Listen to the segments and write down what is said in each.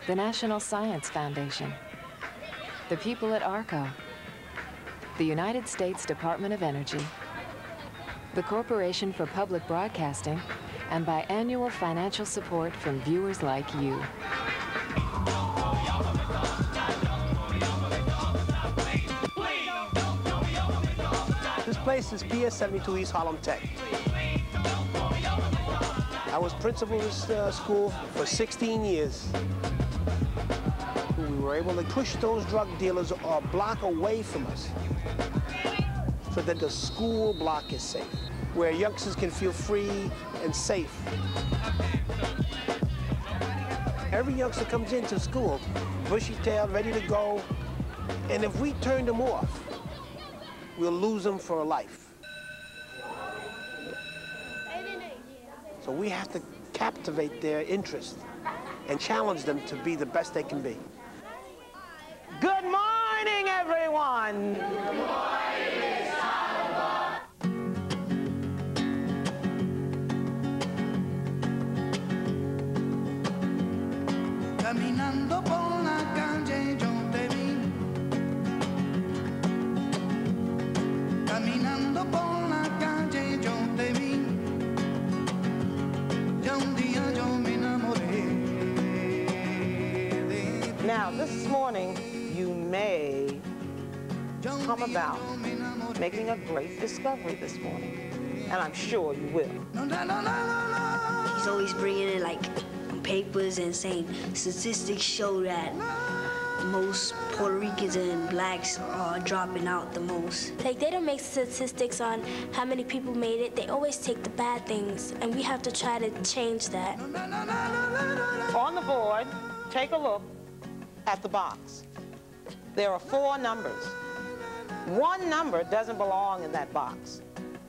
the National Science Foundation, the people at ARCO, the United States Department of Energy, the Corporation for Public Broadcasting, and by annual financial support from viewers like you. This place is PS 72 East Harlem Tech. I was principal of this school for 16 years. We were able to push those drug dealers a block away from us so that the school block is safe, where youngsters can feel free and safe. Every youngster comes into school bushy-tailed, ready to go, and if we turn them off, we'll lose them for life. So we have to captivate their interest and challenge them to be the best they can be. Good morning, everyone. Good morning, Miss Toliver. Caminando por la calle yo te vi. Caminando por la calle yo te vi. Ya un día yo me enamoré de ti. Now, this morning, you may come about making a great discovery this morning, and I'm sure you will. He's always bringing in like papers and saying statistics show that most Puerto Ricans and blacks are dropping out the most. Like, they don't make statistics on how many people made it. They always take the bad things, and we have to try to change that. On the board, take a look at the box. There are 4 numbers. One number doesn't belong in that box.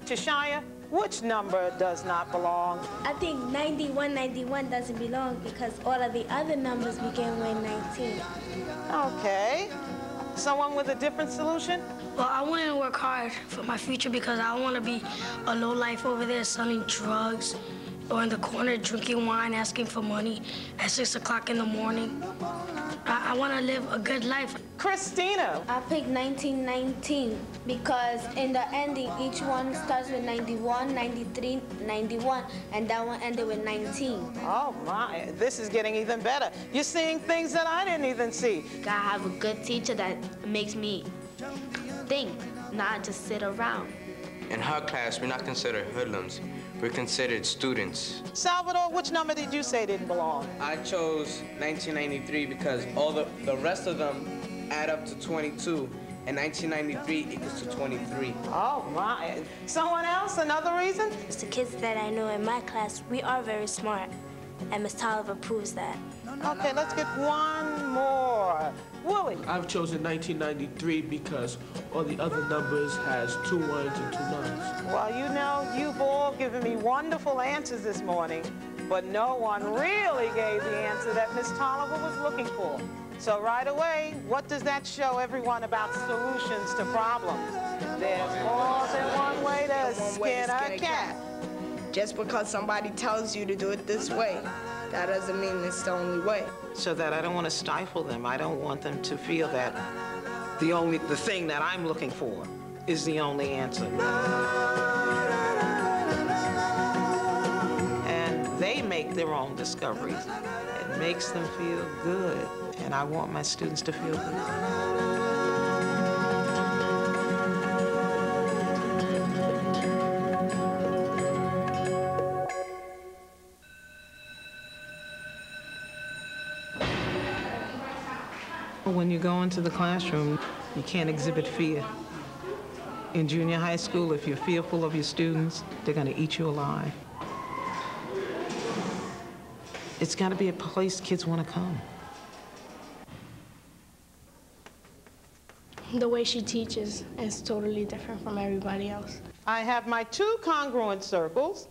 Tashaya, which number does not belong? I think 91 doesn't belong because all of the other numbers begin with 19. Okay. Someone with a different solution? Well, I want to work hard for my future because I don't want to be a lowlife over there selling drugs or in the corner drinking wine, asking for money at 6 o'clock in the morning. I want to live a good life. Christina. I picked 1919 because in the ending, each one starts with 91, 93, 91, and that one ended with 19. Oh my, this is getting even better. You're seeing things that I didn't even see. Gotta have a good teacher that makes me think, not just sit around. In her class, we're not considered hoodlums. We're considered students. Salvador, which number did you say didn't belong? I chose 1993 because all the rest of them add up to 22, and 1993 equals to 23. Oh my. Someone else, another reason? It's the kids that I know in my class, we are very smart, and Miss Toliver proves that. Okay, let's get one more. Willie. I've chosen 1993 because all the other numbers has 2 ones and 2 nines. Well, you know, you've all given me wonderful answers this morning, but no one really gave the answer that Miss Toliver was looking for. So right away, what does that show everyone about solutions to problems? There's more than one way to skin a cat. Just because somebody tells you to do it this way, that doesn't mean it's the only way. So that I don't want to stifle them. I don't want them to feel that the thing that I'm looking for is the only answer. And they make their own discoveries. It makes them feel good, and I want my students to feel good. When you go into the classroom, you can't exhibit fear. In junior high school, if you're fearful of your students, they're going to eat you alive. It's got to be a place kids want to come. The way she teaches is totally different from everybody else. I have my 2 congruent circles,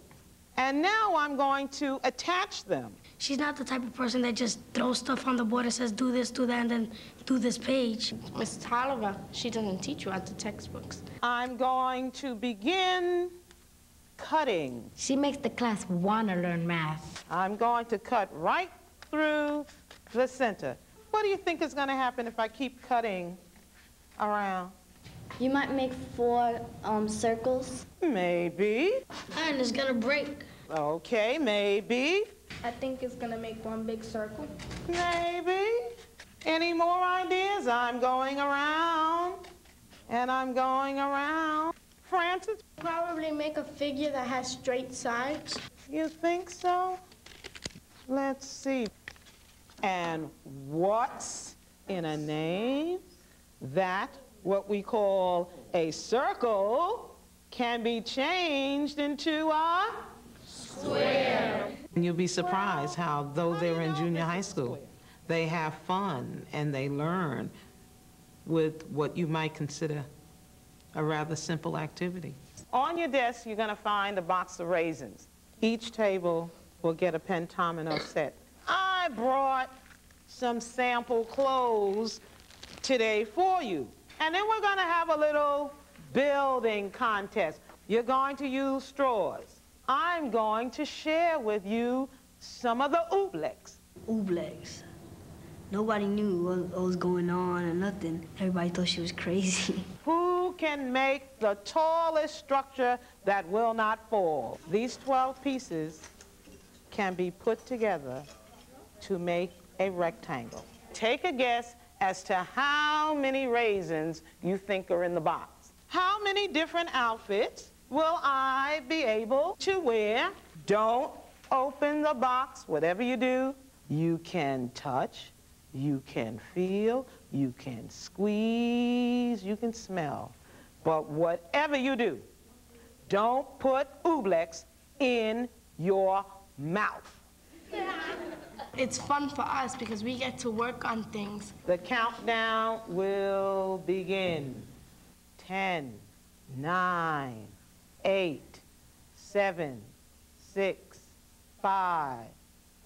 and now I'm going to attach them. She's not the type of person that just throws stuff on the board and says, do this, do that, and then do this page. Miss Toliver, she doesn't teach you out the textbooks. I'm going to begin cutting. She makes the class want to learn math. I'm going to cut right through Placenta, what do you think is going to happen if I keep cutting around? You might make 4 circles. Maybe. And it's gonna break. Okay, maybe. I think it's gonna make 1 big circle. Maybe. Any more ideas? I'm going around, and I'm going around. Francis? Probably make a figure that has straight sides. You think so? Let's see. And what's in a name that what we call a circle can be changed into a square? And you'll be surprised how, though they're in junior high school, they have fun and they learn with what you might consider a rather simple activity. On your desk, you're going to find a box of raisins. Each table will get a pentomino set. I brought some sample clothes today for you. And then we're going to have a little building contest. You're going to use straws. I'm going to share with you some of the ooblex. Ooblex. Nobody knew what was going on or nothing. Everybody thought she was crazy. Who can make the tallest structure that will not fall? These 12 pieces can be put together to make a rectangle. Take a guess as to how many raisins you think are in the box. How many different outfits will I be able to wear? Don't open the box. Whatever you do, you can touch, you can feel, you can squeeze, you can smell. But whatever you do, don't put ooblex in your mouth. It's fun for us because we get to work on things. The countdown will begin. 10, 9, 8, 7, 6, 5,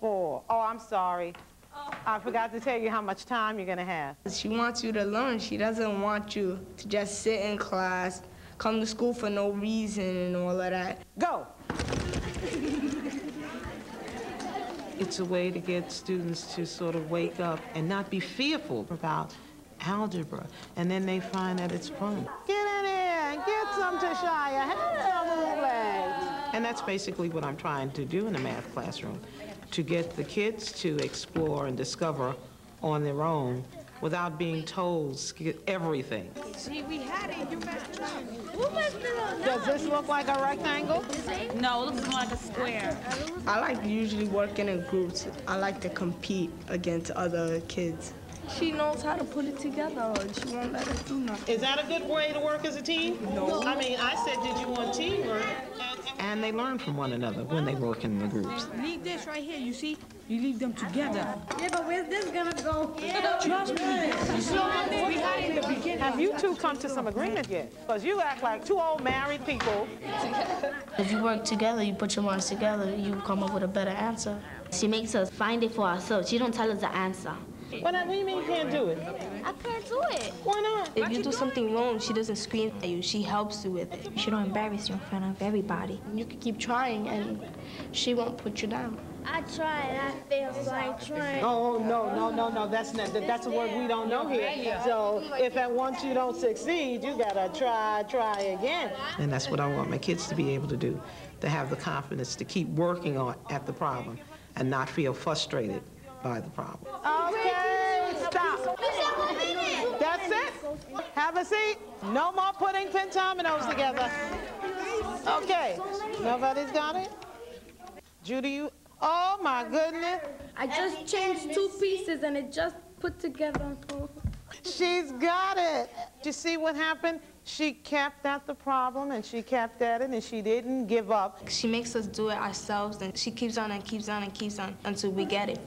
4. Oh, I'm sorry. I forgot to tell you how much time you're going to have. She wants you to learn. She doesn't want you to just sit in class, come to school for no reason and all of that. Go. It's a way to get students to sort of wake up and not be fearful about algebra, and then they find that it's fun. Get in here and get some to Shia. Have some ooblex. And that's basically what I'm trying to do in a math classroom, to get the kids to explore and discover on their own without being told everything. See, we had it. You messed it up. Who messed it up? Does this look like a rectangle? No, it looks more like a square. I like usually working in groups. I like to compete against other kids. She knows how to put it together, and she won't let us do nothing. Is that a good way to work as a team? No. I mean, I said, did you want teamwork? And they learn from one another when they work in the groups. Leave this right here, you see? You leave them together. Yeah, but where's this gonna go? Trust me. You see what we had in the beginning? Have you two come to some agreement yet? Because you act like 2 old married people. If you work together, you put your minds together, you come up with a better answer. She makes us find it for ourselves. She don't tell us the answer. What do you mean you can't do it? I can't do it. Why not? If you do something wrong, she doesn't scream at you. She helps you with it. You don't embarrass you in front of everybody. You can keep trying and she won't put you down. I tried. I failed, so I tried. Oh, no. That's a word we don't know here. So if at once you don't succeed, you gotta try again. And that's what I want my kids to be able to do, to have the confidence to keep working at the problem and not feel frustrated by the problem. Okay, stop. That's it. Have a seat. No more putting pentominoes together. Okay, nobody's got it? Judy, you, oh my goodness. I just changed 2 pieces and it just put together. She's got it. You see what happened? She kept at the problem and she kept at it and she didn't give up. She makes us do it ourselves, and she keeps on and keeps on and keeps on until we get it.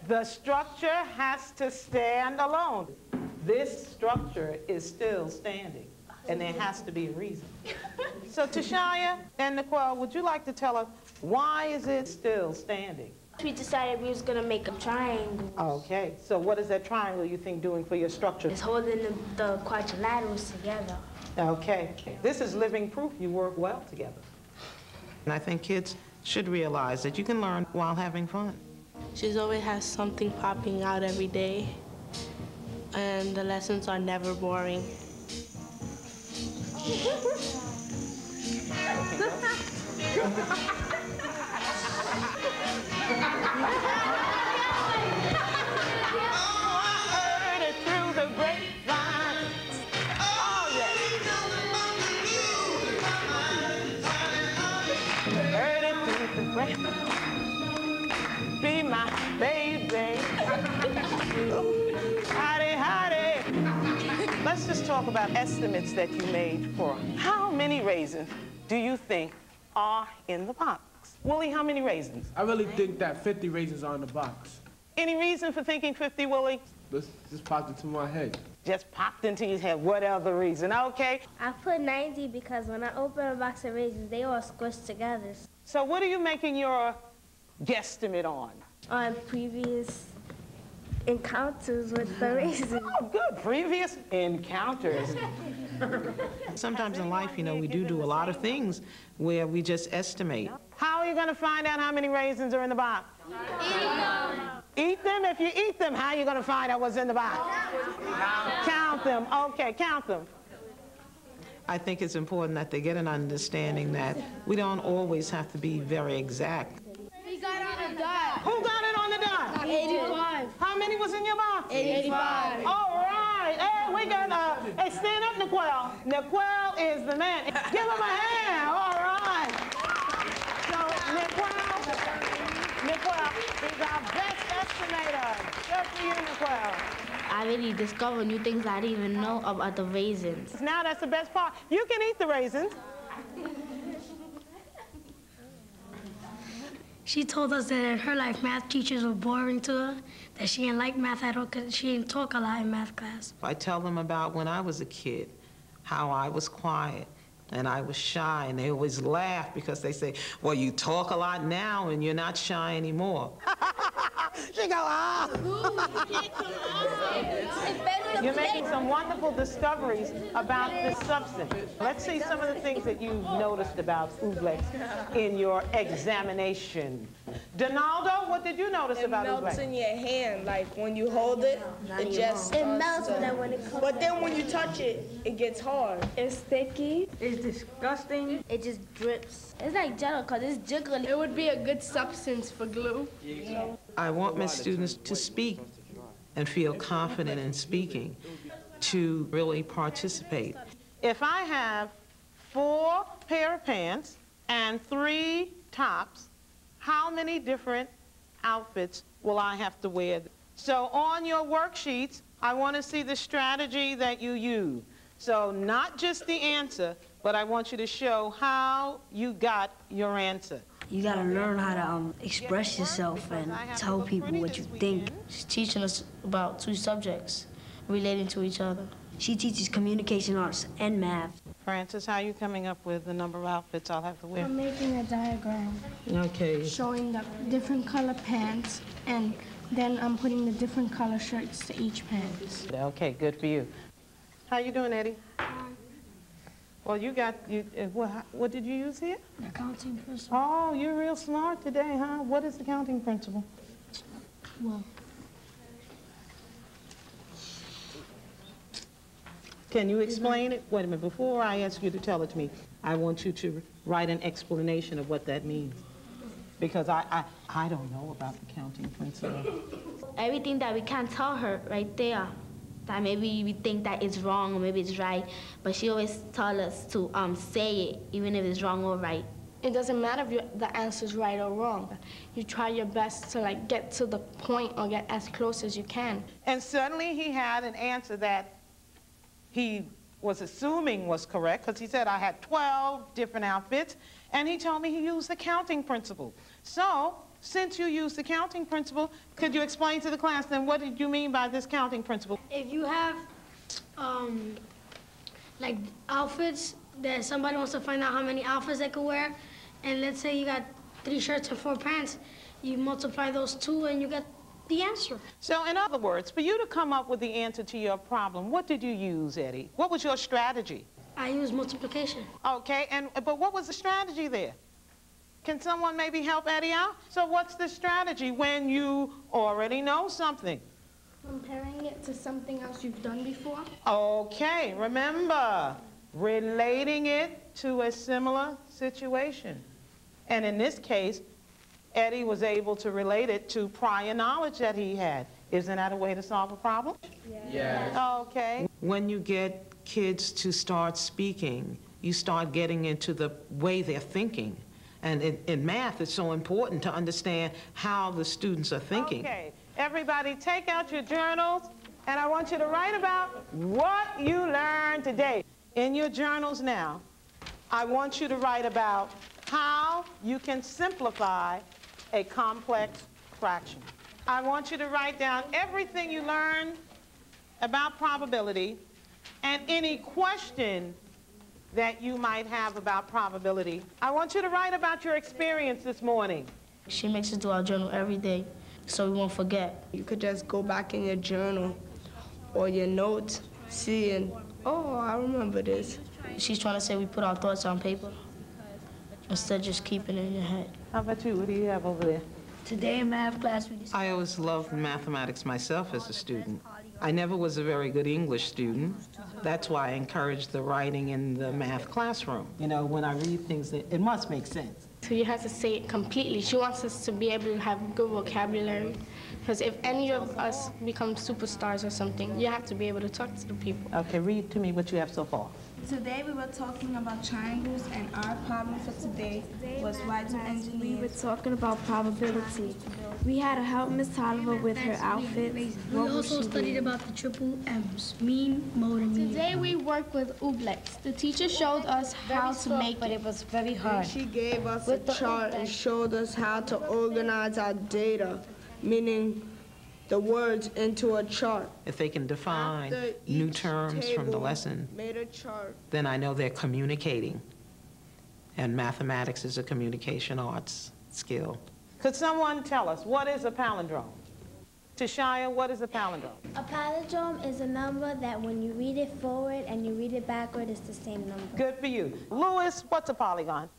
The structure has to stand alone. This structure is still standing, and there has to be a reason. So Tashia and Nicole, would you like to tell us Why is it still standing? We decided we was gonna make a triangle. Okay, so what is that triangle you think doing for your structure? It's holding the quadrilaterals together. Okay, this is living proof you work well together. And I think kids should realize that you can learn while having fun. She's always has something popping out every day, and the lessons are never boring. Be my baby. Howdy, howdy. Let's just talk about estimates that you made for how many raisins do you think are in the box? Willie, how many raisins? I really think that 50 raisins are in the box. Any reason for thinking 50, Willie? This just popped into my head. Just popped into his head. What other reason? Okay. I put 90 because when I open a box of raisins, they all squished together. So what are you making your guesstimate on? On previous encounters with the raisins. Oh, good. Previous encounters. Sometimes in life, you know, we do a lot of things where we just estimate. How are you going to find out how many raisins are in the box? Eat them. Eat them? If you eat them, how are you going to find out what's in the box? Count them. Okay, count them. I think it's important that they get an understanding that we don't always have to be very exact. We got it on the dot. Who got it on the dot? 85. How many was in your box? 85. All right. Hey, we got, hey, stand up, Naquel. Naquel is the man. Give him a hand. All right. So, Naquel is our best estimator. Good for you, Naquel. I really discovered new things I didn't even know about the raisins. Now that's the best part. You can eat the raisins. She told us that in her life, math teachers were boring to her, that she didn't like math at all because she didn't talk a lot in math class. I tell them about when I was a kid, how I was quiet and I was shy, and they always laugh because they say, well, you talk a lot now and you're not shy anymore. She go, ah. You're making some wonderful discoveries about this substance. Let's see some of the things that you've noticed about ooblex in your examination. Donaldo, what did you notice about ooblex? It melts in your hand, like when you hold it, it just It melts when it comes. But then when you touch it, it gets hard. It's sticky. It's disgusting. It just drips. It's like jello because it's jiggly. It would be a good substance for glue. I want my students to speak and feel confident in speaking, to really participate. If I have 4 pair of pants and 3 tops, how many different outfits will I have to wear? So on your worksheets, I want to see the strategy that you use. So not just the answer, but I want you to show how you got your answer. You gotta learn how to express yourself and tell people what you think. She's teaching us about 2 subjects relating to each other. She teaches communication arts and math. Francis, how are you coming up with the number of outfits I'll have to wear? I'm making a diagram Okay. showing the different color pants, and then I'm putting the different color shirts to each pants. Okay, good for you. How you doing, Eddie? Well, you got, what did you use here? The counting principle. Oh, you're real smart today, huh? What is the counting principle? Well, can you explain it? Wait a minute, before I ask you to tell it to me, I want you to write an explanation of what that means. Because I don't know about the counting principle. Everything that we can't tell her right there, that maybe we think that it's wrong or maybe it's right, but she always tells us to say it, even if it's wrong or right. it doesn't matter if the answer's right or wrong. You try your best to like get to the point or get as close as you can. And suddenly he had an answer that he was assuming was correct, because he said I had 12 different outfits, and he told me he used the counting principle. So, since you used the counting principle, could you explain to the class then what did you mean by this counting principle? If you have like outfits that somebody wants to find out how many outfits they could wear, and let's say you got 3 shirts and 4 pants. You multiply those two and you get the answer. So in other words, for you to come up with the answer to your problem, what did you use, Eddie? What was your strategy? I used multiplication. Okay, but what was the strategy there? Can someone maybe help Eddie out? So what's the strategy when you already know something? Comparing it to something else you've done before. Okay, remember, relating it to a similar situation. And in this case, Eddie was able to relate it to prior knowledge that he had. Isn't that a way to solve a problem? Yes. Okay. When you get kids to start speaking, you start getting into the way they're thinking. And in math, it's so important to understand how the students are thinking. Okay, everybody take out your journals, and I want you to write about what you learned today. In your journals now, I want you to write about how you can simplify a complex fraction. I want you to write down everything you learned about probability and any question that you might have about probability. I want you to write about your experience this morning. She makes us do our journal every day so we won't forget. You could just go back in your journal or your notes, seeing, oh, I remember this. She's trying to say we put our thoughts on paper instead of just keeping it in your head. How about you? What do you have over there? Today in math class, I always loved mathematics myself as a student. I never was a very good English student. That's why I encouraged the writing in the math classroom. You know, when I read things, it must make sense. So you have to say it completely. She wants us to be able to have good vocabulary. Because if any of us become superstars or something, you have to be able to talk to the people. Okay, read to me what you have so far. Today we were talking about triangles, and our problem for today was why do engineers... We were talking about probability. We had to help Miss Toliver with her outfit. We also studied about the triple M's, mean, mode, and mean. Today we worked with ooblex. The teacher showed us how to make it. But it was very hard. She gave us a chart and showed us how to organize our data, meaning the words into a chart. If they can define new terms from the lesson, made a chart. then I know they're communicating. And mathematics is a communication arts skill. Could someone tell us, what is a palindrome? Tashia, what is a palindrome? A palindrome is a number that when you read it forward and you read it backward, it's the same number. Good for you. Lewis, what's a polygon?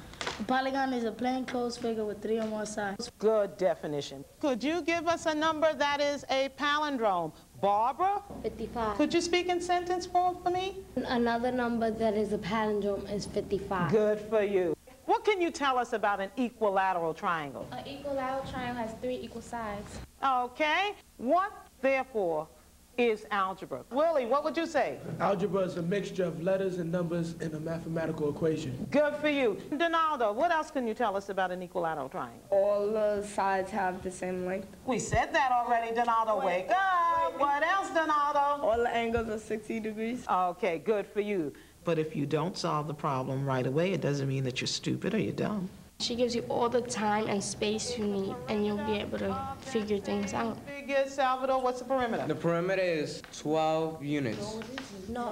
A polygon is a plain closed figure with 3 or more sides. Good definition. Could you give us a number that is a palindrome? Barbara? 55. Could you speak in sentence form for me? Another number that is a palindrome is 55. Good for you. What can you tell us about an equilateral triangle? An equilateral triangle has 3 equal sides. Okay. What, therefore, is algebra? Willie, what would you say? Algebra is a mixture of letters and numbers in a mathematical equation. Good for you. Donaldo, what else can you tell us about an equilateral triangle? All the sides have the same length. We said that already, Donaldo. Wake up. What else, Donaldo? All the angles are 60 degrees. Okay, good for you. But if you don't solve the problem right away, it doesn't mean that you're stupid or you're dumb. She gives you all the time and space you need, and you'll be able to figure things out. Figure, Salvador, what's the perimeter? The perimeter is 12 units. No,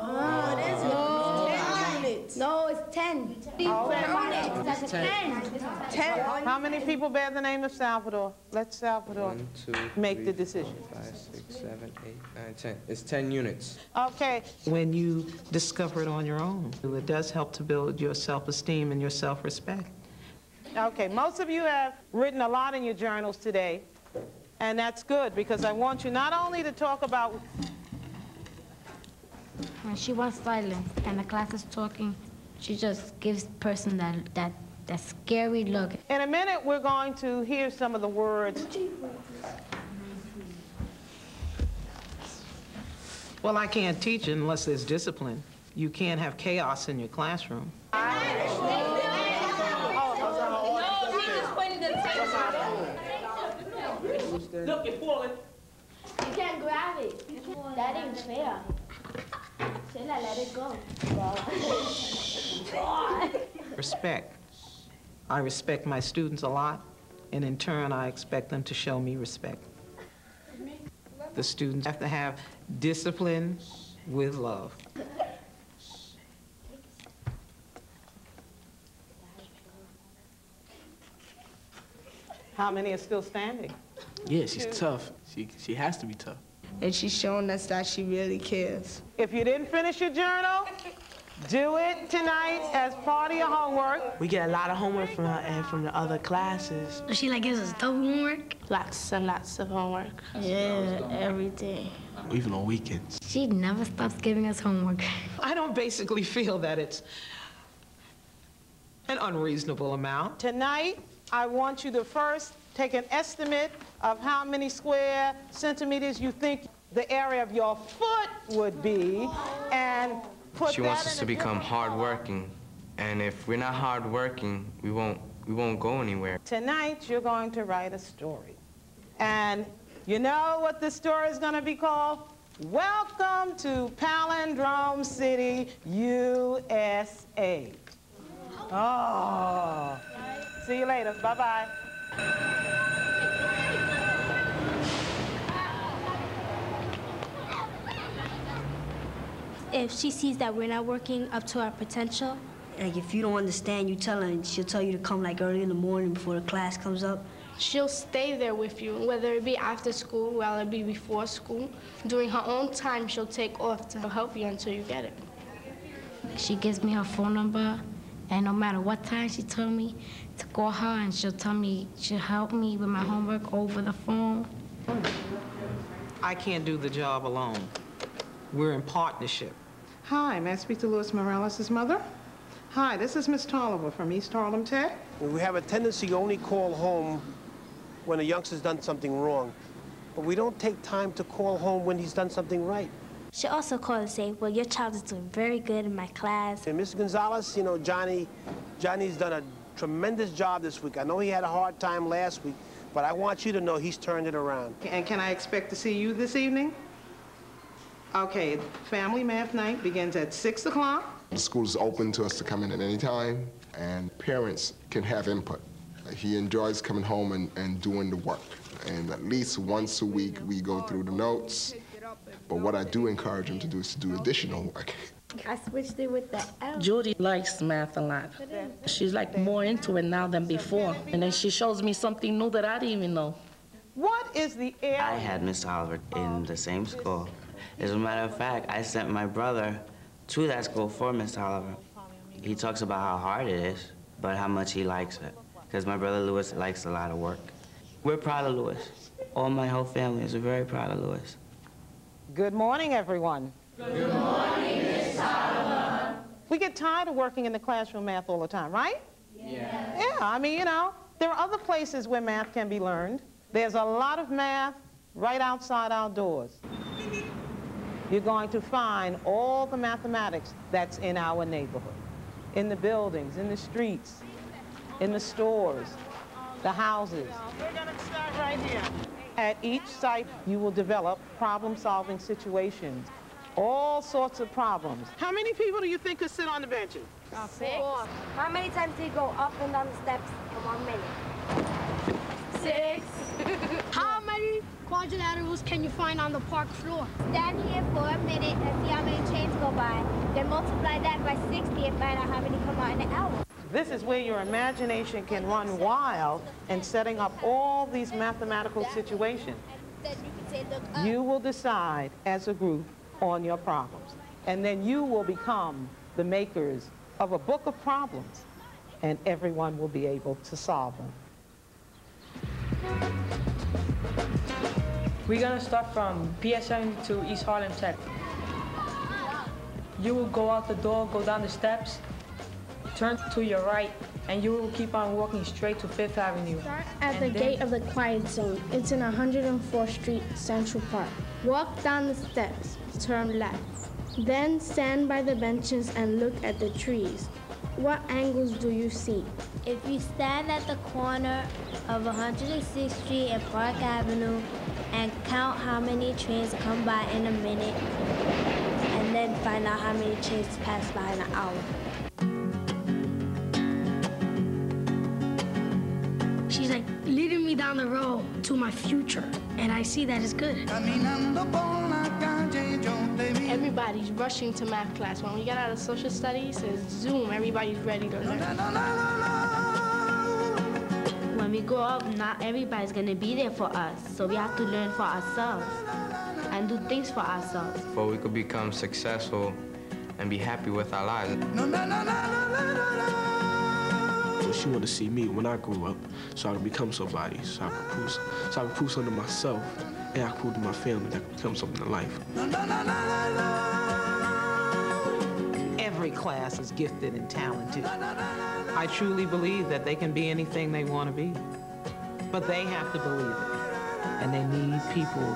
it isn't. No, 10 units. No, it's 10. It's 10. 10. How many people bear the name of Salvador? Let Salvador 1, 2, make 3, the decision. 5, 6, 7, 8, 9, 10. It's 10 units. Okay. When you discover it on your own, it does help to build your self-esteem and your self-respect. Okay, most of you have written a lot in your journals today, and that's good because I want you not only to talk about... When she wants silence and the class is talking, she just gives the person that scary look. In a minute, we're going to hear some of the words. Well, I can't teach unless there's discipline. You can't have chaos in your classroom. Look, you're falling. You can't grab it. That ain't fair. Sheila, let it go. Respect. I respect my students a lot, and in turn, I expect them to show me respect. The students have to have discipline with love. How many are still standing? Yeah, she's tough. She has to be tough. And she's showing us that she really cares. If you didn't finish your journal, do it tonight as part of your homework. We get a lot of homework from her and from the other classes. Does she like gives us double homework? Lots and lots of homework. Yeah, every day. Even on weekends. She never stops giving us homework. I don't basically feel that it's an unreasonable amount. Tonight, I want you to first take an estimate of how many square centimeters you think the area of your foot would be, and put She that wants us to in a become different- hardworking, and if we're not hardworking, we won't go anywhere. Tonight, you're going to write a story. And you know what the story is going to be called? Welcome to Palindrome City, USA. Oh. See you later. Bye-bye. If she sees that we're not working up to our potential, Like, if you don't understand, you tell her, and she'll tell you to come, like, early in the morning before the class comes up. She'll stay there with you, whether it be after school, whether it be before school. During her own time, she'll take off to help you until you get it. She gives me her phone number, and no matter what time she told me to call her, and she'll tell me, she'll help me with my homework over the phone. I can't do the job alone. We're in partnership. Hi, may I speak to Louis Morales' mother? Hi, this is Miss Toliver from East Harlem Tech. We have a tendency to only call home when a youngster's done something wrong, but we don't take time to call home when he's done something right. she also called and say, well, your child is doing very good in my class. And Mr. Gonzalez, you know, Johnny's done a tremendous job this week. I know he had a hard time last week, but I want you to know he's turned it around. And can I expect to see you this evening? Okay, family math night begins at 6 o'clock. The school is open to us to come in at any time, and parents can have input. He enjoys coming home and doing the work. And at least once a week, we go through the notes. But what I do encourage him to do is to do additional work. I switched it with the L. Judy likes math a lot. She's like more into it now than before. And then she shows me something new that I didn't even know. What is the area? I had Miss Toliver in the same school. As a matter of fact, I sent my brother to that school for Miss Toliver. He talks about how hard it is, but how much he likes it. Because my brother Louis likes a lot of work. We're proud of Louis. All my whole family is very proud of Louis. Good morning, everyone. Good morning, Miss Toliver. We get tired of working in the classroom math all the time, right? Yeah. Yeah, I mean, you know, there are other places where math can be learned. There's a lot of math right outside our doors. You're going to find all the mathematics that's in our neighborhood, in the buildings, in the streets, in the stores, the houses. We're going to start right here. At each site, you will develop problem-solving situations, all sorts of problems. How many people do you think could sit on the benches? 6. How many times do you go up and down the steps in 1 minute? 6. How many quadrilaterals can you find on the park floor? Stand here for a minute and see how many trains go by. Then multiply that by 60 and find out how many come out in an hour. This is where your imagination can run wild in setting up all these mathematical situations. You will decide as a group on your problems. And then you will become the makers of a book of problems, and everyone will be able to solve them. We're gonna start from PS70 to East Harlem Tech. You will go out the door, go down the steps, turn to your right, and you will keep on walking straight to Fifth Avenue. Start at the gate of the Quiet Zone. It's in 104th Street, Central Park. Walk down the steps, turn left. Then stand by the benches and look at the trees. What angles do you see? If you stand at the corner of 106th Street and Park Avenue and count how many trains come by in a minute, and then find out how many trains pass by in an hour. She's like leading me down the road to my future, and I see that it's good. Everybody's rushing to math class. When we get out of social studies, it's Zoom. Everybody's ready to learn. When when we grow up, not everybody's gonna be there for us. So we have to learn for ourselves and do things for ourselves. So we could become successful and be happy with our lives. So she wanted to see me when I grew up, so I could become somebody, so I could prove something to myself, and I could prove to my family that I could become something in life. Every class is gifted and talented. I truly believe that they can be anything they want to be, but they have to believe it, and they need people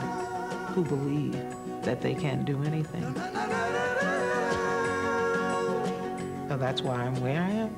who believe that they can do anything. So that's why I'm where I am.